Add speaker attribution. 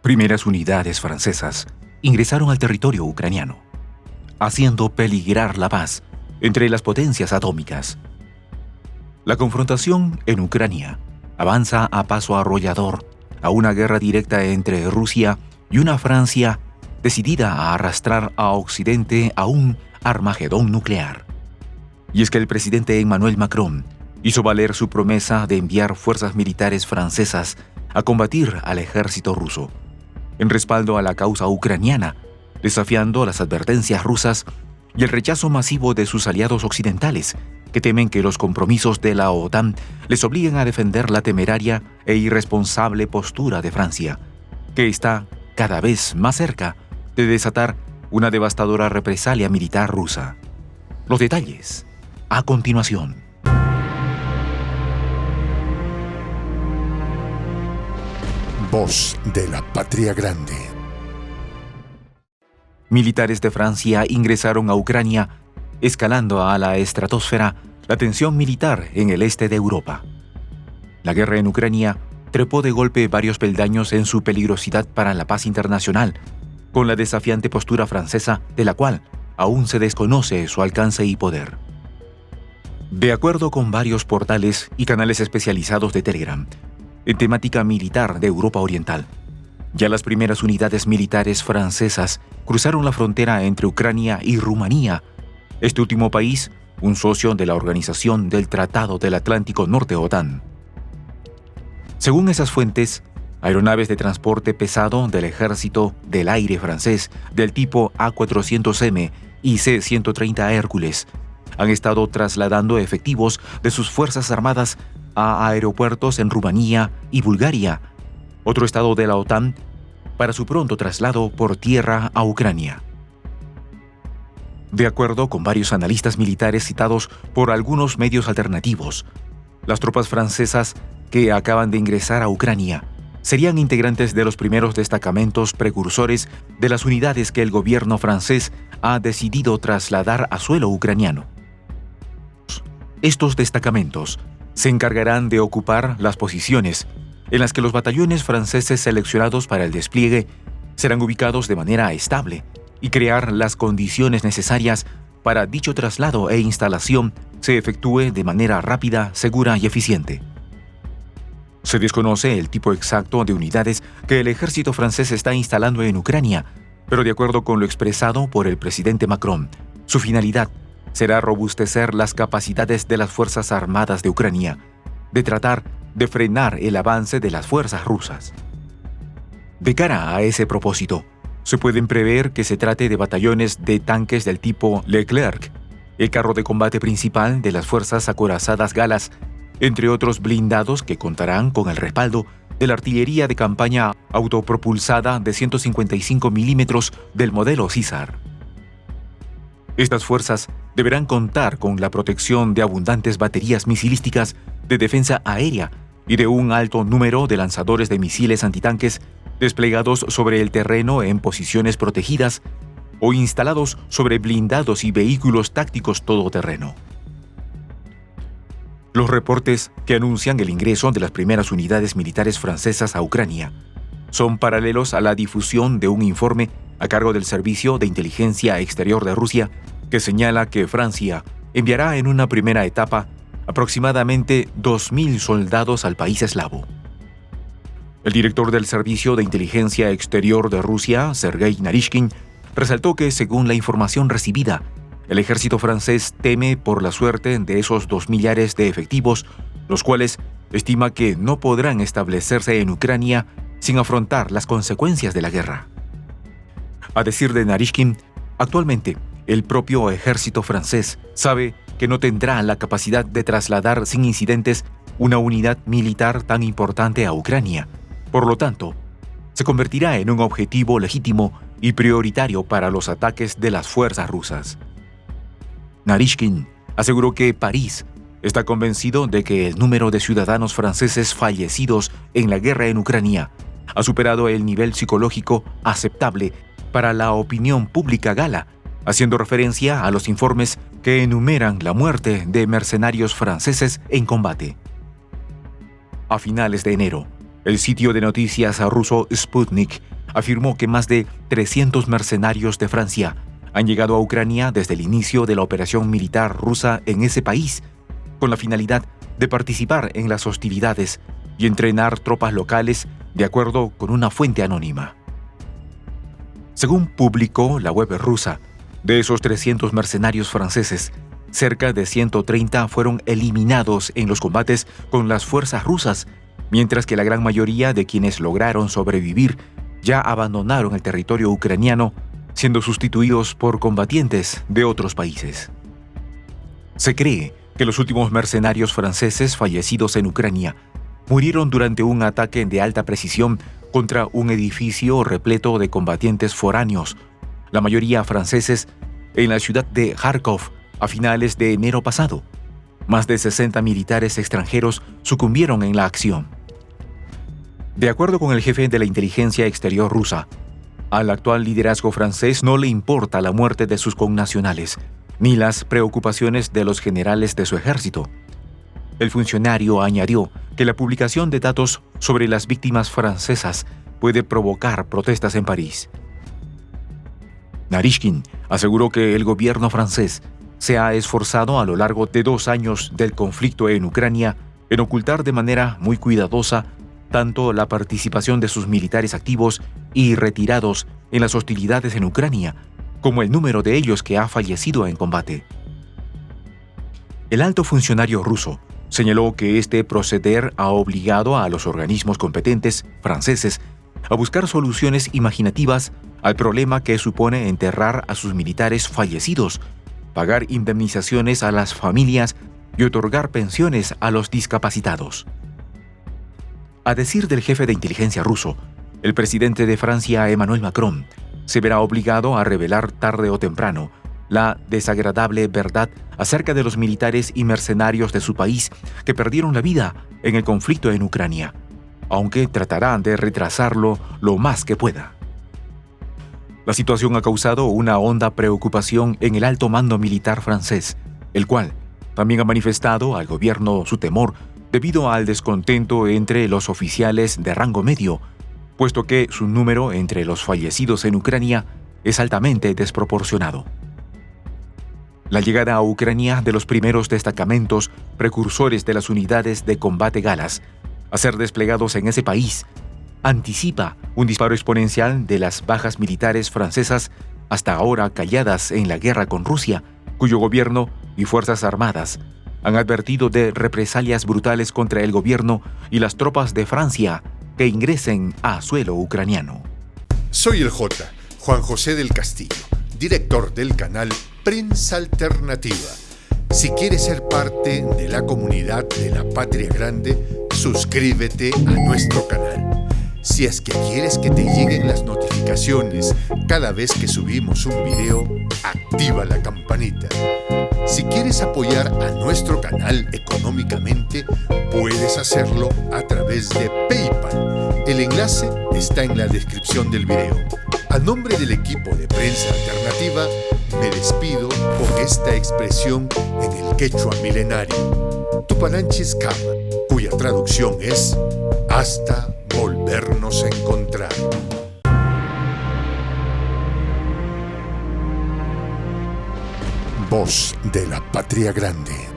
Speaker 1: primeras unidades francesas ingresaron al territorio ucraniano, haciendo peligrar la paz entre las potencias atómicas. La confrontación en Ucrania avanza a paso arrollador a una guerra directa entre Rusia y una Francia decidida a arrastrar a Occidente a un Armagedón nuclear. Y es que el presidente Emmanuel Macron hizo valer su promesa de enviar fuerzas militares francesas a combatir al ejército ruso, en respaldo a la causa ucraniana, desafiando las advertencias rusas y el rechazo masivo de sus aliados occidentales, que temen que los compromisos de la OTAN les obliguen a defender la temeraria e irresponsable postura de Francia, que está cada vez más cerca de desatar una devastadora represalia militar rusa. Los detalles, a continuación.
Speaker 2: Voz de la Patria Grande.
Speaker 1: Militares de Francia ingresaron a Ucrania, escalando a la estratosfera la tensión militar en el este de Europa. La guerra en Ucrania trepó de golpe varios peldaños en su peligrosidad para la paz internacional, con la desafiante postura francesa de la cual aún se desconoce su alcance y poder. De acuerdo con varios portales y canales especializados de Telegram, en temática militar de Europa Oriental, ya las primeras unidades militares francesas cruzaron la frontera entre Ucrania y Rumanía, este último país, un socio de la Organización del Tratado del Atlántico Norte OTAN. Según esas fuentes, aeronaves de transporte pesado del Ejército del Aire francés del tipo A400M y C-130 Hércules han estado trasladando efectivos de sus Fuerzas Armadas a aeropuertos en Rumanía y Bulgaria, otro estado de la OTAN, para su pronto traslado por tierra a Ucrania. De acuerdo con varios analistas militares citados por algunos medios alternativos, las tropas francesas que acaban de ingresar a Ucrania serían integrantes de los primeros destacamentos precursores de las unidades que el gobierno francés ha decidido trasladar a suelo ucraniano. Estos destacamentos se encargarán de ocupar las posiciones en las que los batallones franceses seleccionados para el despliegue serán ubicados de manera estable y crear las condiciones necesarias para dicho traslado e instalación se efectúe de manera rápida, segura y eficiente. Se desconoce el tipo exacto de unidades que el ejército francés está instalando en Ucrania, pero de acuerdo con lo expresado por el presidente Macron, su finalidad será robustecer las capacidades de las Fuerzas Armadas de Ucrania, de tratar de frenar el avance de las fuerzas rusas. De cara a ese propósito, se pueden prever que se trate de batallones de tanques del tipo Leclerc, el carro de combate principal de las fuerzas acorazadas galas, entre otros blindados que contarán con el respaldo de la artillería de campaña autopropulsada de 155 milímetros del modelo Caesar. Estas fuerzas deberán contar con la protección de abundantes baterías misilísticas de defensa aérea y de un alto número de lanzadores de misiles antitanques desplegados sobre el terreno en posiciones protegidas o instalados sobre blindados y vehículos tácticos todoterreno. Los reportes que anuncian el ingreso de las primeras unidades militares francesas a Ucrania son paralelos a la difusión de un informe a cargo del Servicio de Inteligencia Exterior de Rusia que señala que Francia enviará en una primera etapa aproximadamente 2.000 soldados al país eslavo. El director del Servicio de Inteligencia Exterior de Rusia, Sergei Narishkin, resaltó que, según la información recibida, el ejército francés teme por la suerte de esos 2 millares de efectivos, los cuales estima que no podrán establecerse en Ucrania sin afrontar las consecuencias de la guerra. A decir de Narishkin, actualmente el propio ejército francés sabe que no tendrá la capacidad de trasladar sin incidentes una unidad militar tan importante a Ucrania. Por lo tanto, se convertirá en un objetivo legítimo y prioritario para los ataques de las fuerzas rusas. Narishkin aseguró que París está convencido de que el número de ciudadanos franceses fallecidos en la guerra en Ucrania ha superado el nivel psicológico aceptable para la opinión pública gala, haciendo referencia a los informes que enumeran la muerte de mercenarios franceses en combate. A finales de enero, el sitio de noticias ruso Sputnik afirmó que más de 300 mercenarios de Francia han llegado a Ucrania desde el inicio de la operación militar rusa en ese país, con la finalidad de participar en las hostilidades y entrenar tropas locales, de acuerdo con una fuente anónima. Según publicó la web rusa, de esos 300 mercenarios franceses, cerca de 130 fueron eliminados en los combates con las fuerzas rusas, mientras que la gran mayoría de quienes lograron sobrevivir ya abandonaron el territorio ucraniano, siendo sustituidos por combatientes de otros países. Se cree que los últimos mercenarios franceses fallecidos en Ucrania murieron durante un ataque de alta precisión contra un edificio repleto de combatientes foráneos, la mayoría franceses, en la ciudad de Kharkov a finales de enero pasado. Más de 60 militares extranjeros sucumbieron en la acción. De acuerdo con el jefe de la inteligencia exterior rusa, al actual liderazgo francés no le importa la muerte de sus connacionales, ni las preocupaciones de los generales de su ejército. El funcionario añadió que la publicación de datos sobre las víctimas francesas puede provocar protestas en París. Naryshkin aseguró que el gobierno francés se ha esforzado a lo largo de 2 años del conflicto en Ucrania en ocultar de manera muy cuidadosa tanto la participación de sus militares activos y retirados en las hostilidades en Ucrania, como el número de ellos que ha fallecido en combate. El alto funcionario ruso señaló que este proceder ha obligado a los organismos competentes franceses a buscar soluciones imaginativas al problema que supone enterrar a sus militares fallecidos, pagar indemnizaciones a las familias y otorgar pensiones a los discapacitados. A decir del jefe de inteligencia ruso, el presidente de Francia, Emmanuel Macron, se verá obligado a revelar tarde o temprano la desagradable verdad acerca de los militares y mercenarios de su país que perdieron la vida en el conflicto en Ucrania, aunque tratará de retrasarlo lo más que pueda. La situación ha causado una honda preocupación en el alto mando militar francés, el cual también ha manifestado al gobierno su temor debido al descontento entre los oficiales de rango medio, puesto que su número entre los fallecidos en Ucrania es altamente desproporcionado. La llegada a Ucrania de los primeros destacamentos precursores de las unidades de combate galas a ser desplegados en ese país anticipa un disparo exponencial de las bajas militares francesas hasta ahora calladas en la guerra con Rusia, cuyo gobierno y fuerzas armadas han advertido de represalias brutales contra el gobierno y las tropas de Francia que ingresen a suelo ucraniano.
Speaker 2: Soy el J, Juan José del Castillo, director del canal Prensa Alternativa. Si quieres ser parte de la comunidad de la Patria Grande, suscríbete a nuestro canal. Si es que quieres que te lleguen las notificaciones cada vez que subimos un video, activa la campanita. Si quieres apoyar a nuestro canal económicamente, puedes hacerlo a través de PayPal. El enlace está en la descripción del video. A nombre del equipo de Prensa Alternativa, me despido con esta expresión en el quechua milenario, Tupananchis Kama, cuya traducción es hasta volvernos a encontrar. Voz de la Patria Grande.